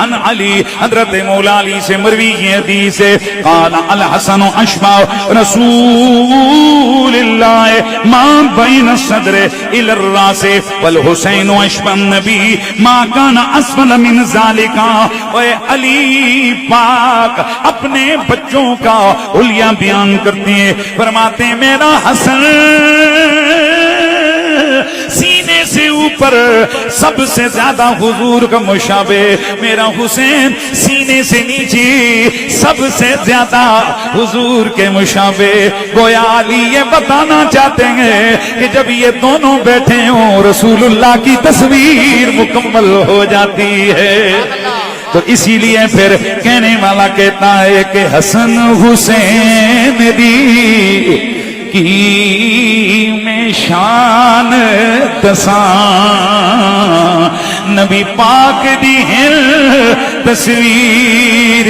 عن علی، حضرت مولا علی سے مروی یہ حدیث ہے، قال الحسن اشبع رسول اللہ ما بین الصدر الى الراس والحسین اشبع النبی ما کان اسفل من ذالک۔ اے علی پاک اپنے بچوں کا حلیہ بیان کرتے ہیں، فرماتے ہیں میرا حسن سینے سے اوپر سب سے زیادہ حضور کا مشابہ، میرا حسین سینے سے نیچے سب سے زیادہ حضور کے مشابہ۔ گویا علی یہ بتانا چاہتے ہیں کہ جب یہ دونوں بیٹھے ہوں رسول اللہ کی تصویر مکمل ہو جاتی ہے۔ تو اسی لیے پھر کہنے والا کہتا ہے کہ حسن حسین دی کی میں شان دساں، نبی پاک دی ہے تصویر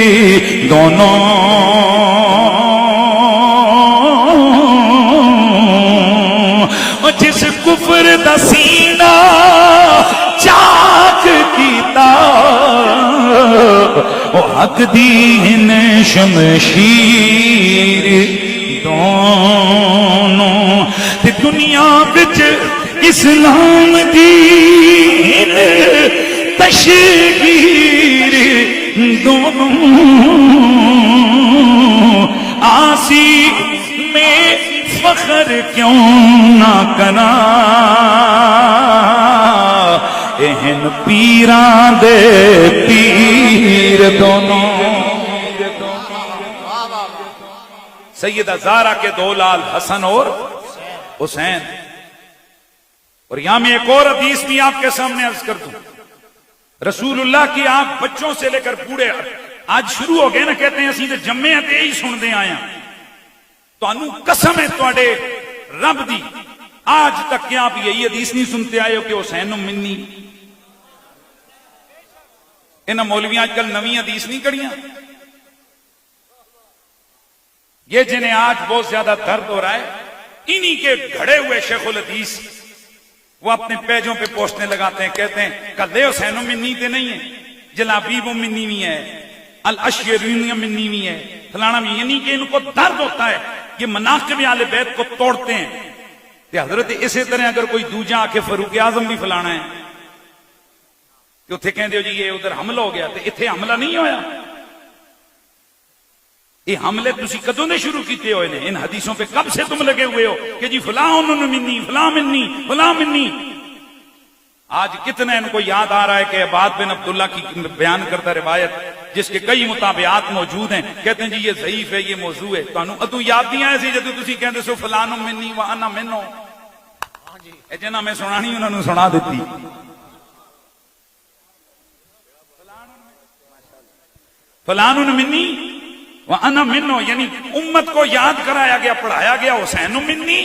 دونوں جس کفر دا سینہ چاک کیتا او حق دین شمشیر دونوں تے دنیا بچ اسلام دین تشہیر دونوں آسی میں فخر کیوں نہ کنا اہن پیران دے پیر دونوں۔ سیدہ زہرا کے دو لال حسن اور حسین۔ اور یہاں میں ایک اور حدیث بھی آپ کے سامنے عرض کر دوں، رسول اللہ کی آپ بچوں سے لے کر بوڑھے آج شروع ہو گئے نا، کہتے ہیں اسی تے جمعے تے یہی سن دے آیا تو انو قسم ہے تواڈے رب دی آج تک کہ آپ یہی حدیث نہیں سنتے آئے ہو کہ حسین منی۔ انہاں مولویاں آج کل نویں حدیث نہیں کڑیاں، یہ جنہیں آج بہت زیادہ درد ہو رہا ہے انہی کے گھڑے ہوئے شیخ الحدیث وہ اپنے پیجوں پہ پوسٹنے لگاتے ہیں، کہتے ہیں کدے حسین منی تے نہیں ہے، جلابیب منی بھی ہے، الاشیرین منی بھی ہے، فلانا بھی، یعنی کہ ان کو درد ہوتا ہے یہ مناقب اہل بیت کو توڑتے ہیں۔ کہ حضرت اسی طرح اگر کوئی دوجا آ کے فاروق اعظم بھی فلانا ہے کہ اتنے کہتے ہو جی یہ ادھر حملہ ہو گیا، تو اتنے حملہ نہیں ہویا۔ یہ حملے تسی کدوں نے شروع کیتے ہوئے نے؟ ان حدیثوں پہ کب سے تم لگے ہوئے ہو کہ جی فلاں انہوں منی، فلاں منی، فلاں منی؟ آج کتنا ان کو یاد آ رہا ہے کہ عباد بن عبداللہ کی بیان کرتا روایت جس کے کئی مطابعات موجود ہیں، کہتے ہیں جی یہ ضعیف ہے، یہ موضوع ہے، تو ادو یاد نہیں آئے سی جدو تسی کہتے سو فلان منی وانا منو، جنہ میں سنانی انہوں نے سنا دیتی۔ فلان منی وانا منو، یعنی امت کو یاد کرایا گیا، پڑھایا گیا حسین منی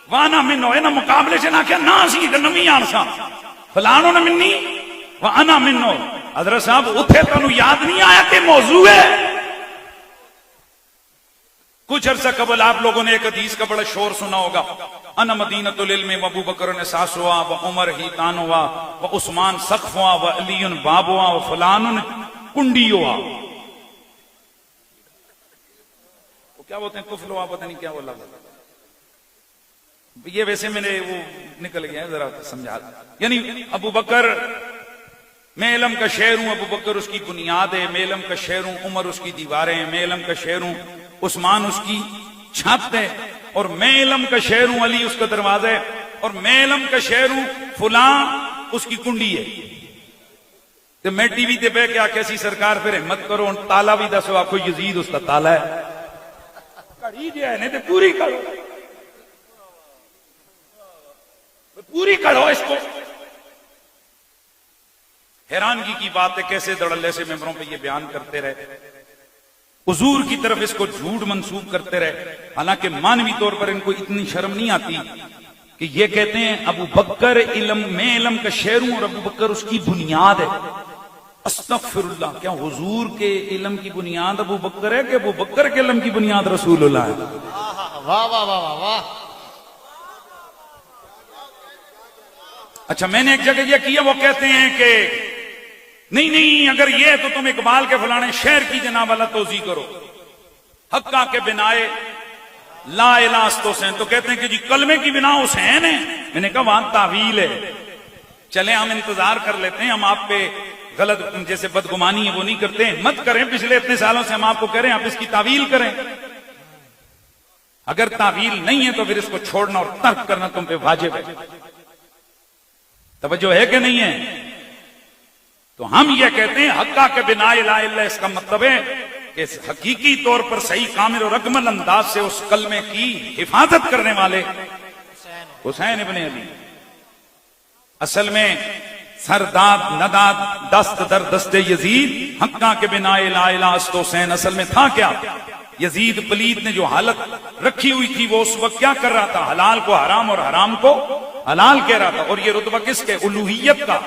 وانا منو، انہاں مقابلے سے نہ کیا نہ سی تے نمی آنسا فلان منی وانا منو۔ حضرت صاحب اتھے تنو یاد نہیں آیا کہ موضوع ہے؟ کچھ عرصہ قبل آپ لوگوں نے ایک حدیث کا بڑا شور سنا ہوگا، انا مدینۃ العلم و ابو بکر اساس ہوا و عمر ہیتان ہوا و عثمان سقف ہوا و علی باب ہوا و فلان کنڈی ہوا۔ وہ کیا بولتے ہیں کفل ہوا، پتہ نہیں کیا بولا، یہ ویسے میں نے وہ نکل گیا ذرا سمجھا۔ یعنی ابو بکر میں علم کا شہر ہوں، ابو بکر اس کی بنیاد ہے، میں علم کا شہر ہوں، عمر اس کی دیواریں ہیں، میں علم کا شہر ہوں، عثمان اس کی چھت ہے، اور میں علم کا شہر ہوں، علی اس کا دروازہ ہے، اور میں علم کا شہر ہوں، فلاں اس کی کنڈی ہے۔ تو میں ٹی وی تے بہ کے آکھے سی سرکار پھر ہمت کرو تالا بھی دسو، آپ کو یزید اس کا تالا ہے کڑی جو ہے نہیں تے پوری کرو، پوری کرو اس کو۔ حیرانگی کی بات ہے کیسے دڑلے سے ممبروں پہ یہ بیان کرتے رہے، حضور کی طرف اس کو جھوٹ منسوب کرتے رہے، حالانکہ مانوی طور پر ان کو اتنی شرم نہیں آتی کہ یہ کہتے ہیں ابو بکر علم میں علم کا شہر ہوں اور ابو بکر اس کی بنیاد ہے۔ استغفر اللہ، کیا حضور کے علم کی بنیاد ابو بکر ہے کہ ابو بکر کے علم کی بنیاد رسول اللہ ہے؟ واہ واہ واہ واہ۔ اچھا میں نے ایک جگہ یہ کیا، وہ کہتے ہیں کہ نہیں اگر یہ تو تم اقبال کے فلانے شعر کی جناب والا توضیح کرو، حقہ کے بنائے لا الہ است حسین، تو کہتے ہیں کہ جی کلمے کی بنا حسین ہے. میں نے کہا وہاں تعویل ہے. چلے ہم انتظار کر لیتے ہیں، ہم آپ پہ غلط جیسے بدگمانی ہے وہ نہیں کرتے ہیں، مت کریں. پچھلے اتنے سالوں سے ہم آپ کو کہہ رہے ہیں آپ اس کی تعویل کریں. اگر تعویل نہیں ہے تو پھر اس کو چھوڑنا اور ترک کرنا تم پہ واجب ہے. توجہ ہے کہ نہیں ہے؟ تو ہم یہ کہتے ہیں حقہ کے بنا لا الہ، اس کا مطلب ہے کہ حقیقی طور پر صحیح کامل اور اکمل انداز سے اس کلمے کی حفاظت کرنے والے حسین ابن علی. اصل میں سرداد نداد دست در دست یزید، حقہ کے بنا لا الہ است حسین. اصل میں تھا کیا؟ یزید پلید نے جو حالت رکھی ہوئی تھی وہ اس وقت کیا کر رہا تھا؟ حلال کو حرام اور حرام کو حلال کہہ رہا تھا. اور یہ رتبہ کس کے؟ الوہیت کا.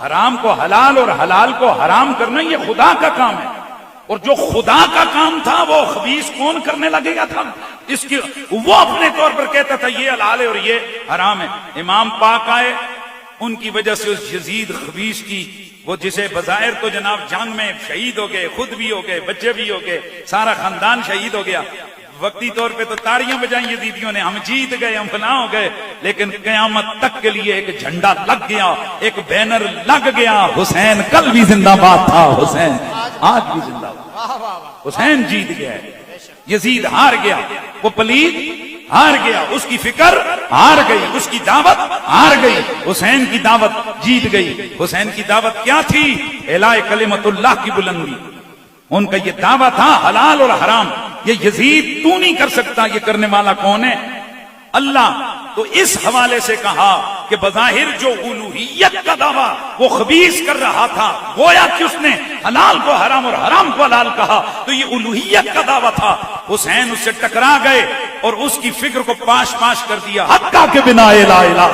حرام کو حلال اور حلال کو حرام کرنا یہ خدا کا کام ہے. اور جو خدا کا کام تھا وہ خبیث کون کرنے لگے گا تھا؟ اس کی وہ اپنے طور پر کہتا تھا یہ حلال ہے اور یہ حرام ہے. امام پاک آئے، ان کی وجہ سے اس یزید خبیث کی، وہ جسے بظاہر تو جناب جنگ میں شہید ہو گئے، خود بھی ہو گئے، بچے بھی ہو گئے، سارا خاندان شہید ہو گیا. وقتی طور پہ تو تاڑیاں بجائیں یزیدیوں نے، ہم جیت گئے، ہم فلاں ہو گئے. لیکن قیامت تک کے لیے ایک جھنڈا لگ گیا، ایک بینر لگ گیا، حسین کل بھی زندہ باد تھا، حسین آج بھی زندہ باد. حسین جیت گیا ہے، یزید ہار گیا، وہ پلید ہار گیا، اس کی فکر ہار گئی، اس کی دعوت ہار گئی. حسین کی دعوت جیت گئی. حسین کی دعوت کیا تھی؟ اعلاء کلمت اللہ کی بلندی. ان کا یہ دعویٰ تھا حلال اور حرام. یہ یزید تو نہیں کر سکتا، یہ کرنے والا کون ہے؟ اللہ. تو اس حوالے سے کہا کہ بظاہر جو الوہیت کا دعویٰ وہ خبیث کر رہا تھا، گویا کہ اس نے حلال کو حرام اور حرام کو حلال کہا، تو یہ الوہیت کا دعویٰ تھا. حسین اس سے ٹکرا گئے اور اس کی فکر کو پاش پاش کر دیا. حقہ کے بنا لا الہ.